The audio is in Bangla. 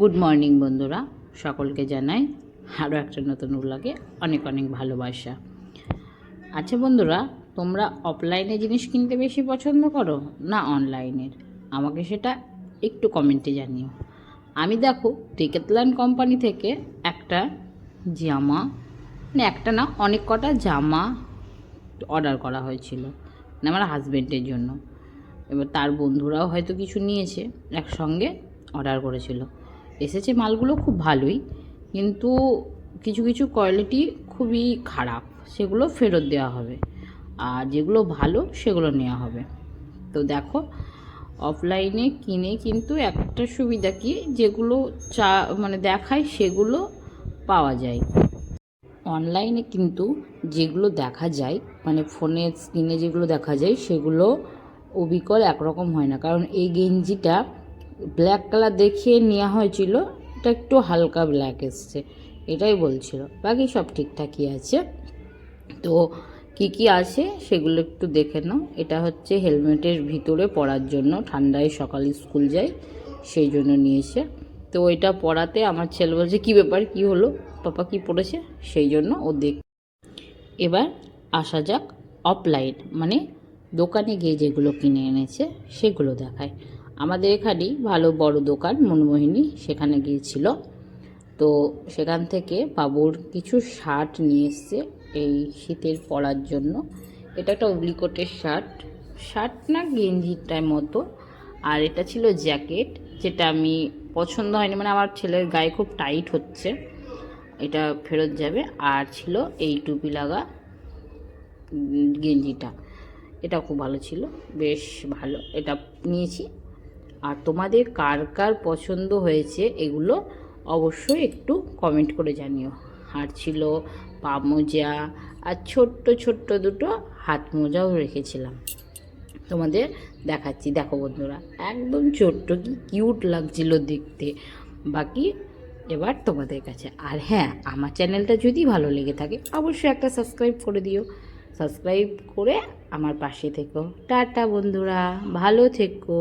গুড মর্নিং বন্ধুরা, সকলকে জানাই আরও একটা নতুন ব্লগে অনেক অনেক ভালোবাসা। আচ্ছা বন্ধুরা, তোমরা অফলাইনে জিনিস কিনতে বেশি পছন্দ করো না অনলাইনের? আমাকে সেটা একটু কমেন্টে জানিও। আমি দেখো ডিক্যাথলন কোম্পানি থেকে একটা জামা, মানে একটা না অনেক কটা জামা অর্ডার করা হয়েছিল, মানে আমার হাজব্যান্ডের জন্য। এবার তার বন্ধুরাও হয়তো কিছু নিয়েছে, একসঙ্গে অর্ডার করেছিল। এসেছে মালগুলো খুব ভালোই, কিন্তু কিছু কিছু কোয়ালিটি খুবই খারাপ, সেগুলো ফেরত দেওয়া হবে, আর যেগুলো ভালো সেগুলো নেওয়া হবে। তো দেখো, অফলাইনে কিনে কিন্তু একটা সুবিধা কি, যেগুলো মানে দেখায় সেগুলো পাওয়া যায়। অনলাইনে কিন্তু যেগুলো দেখা যায়, মানে ফোনের স্ক্রিনে যেগুলো দেখা যায় সেগুলো অবিকল একরকম হয় না। কারণ এই গেঞ্জিটা ব্ল্যাক কালার দেখিয়ে নেওয়া হয়েছিল, এটা একটু হালকা ব্ল্যাক এসছে, এটাই বলছিল। বাকি সব ঠিকঠাকই আছে। তো কি কি আছে সেগুলো একটু দেখে নাও। এটা হচ্ছে হেলমেটের ভিতরে পরার জন্য, ঠান্ডায় সকালে স্কুল যায় সেই জন্য নিয়েছে। তো এটা পরাতে আমার ছেলে বলছে কী ব্যাপার, কী হলো পাপা, কী পড়েছে, সেই জন্য ও দেখ। এবার আসা যাক অফলাইন, মানে দোকানে গিয়ে যেগুলো কিনে এনেছে সেগুলো দেখায়। আমাদের এখানেই ভালো বড় দোকান মনমোহিনী, সেখানে গিয়েছিল। তো সেখান থেকে বাবুর কিছু শার্ট নিয়ে এসছে এই শীতের পরার জন্য। এটা একটা উবলিকোটের শার্ট না গেঞ্জিটার মতো, আর এটা ছিল জ্যাকেট, যেটা আমি পছন্দ হয়নি, মানে আমার ছেলের গায়ে খুব টাইট হচ্ছে, এটা ফেরত যাবে। আর ছিল এই টুপি লাগা গেঞ্জিটা, এটা খুব ভালো ছিল, বেশ ভালো, এটা নিয়েছি। আর তোমাদের কার কার পছন্দ হয়েছে এগুলো অবশ্যই একটু কমেন্ট করে জানিও। আর ছিল পা মোজা, আর ছোট্ট ছোট্ট দুটো হাত মোজাও রেখেছিলাম, তোমাদের দেখাচ্ছি। দেখো বন্ধুরা, একদম ছোট্ট, কি কিউট লাগছিল দেখতে। বাকি এবার তোমাদের কাছে। আর হ্যাঁ, আমার চ্যানেলটা যদি ভালো লেগে থাকে অবশ্যই একটা সাবস্ক্রাইব করে দিও। সাবস্ক্রাইব করে আমার পাশে থেকো। টাটা বন্ধুরা, ভালো থেকো।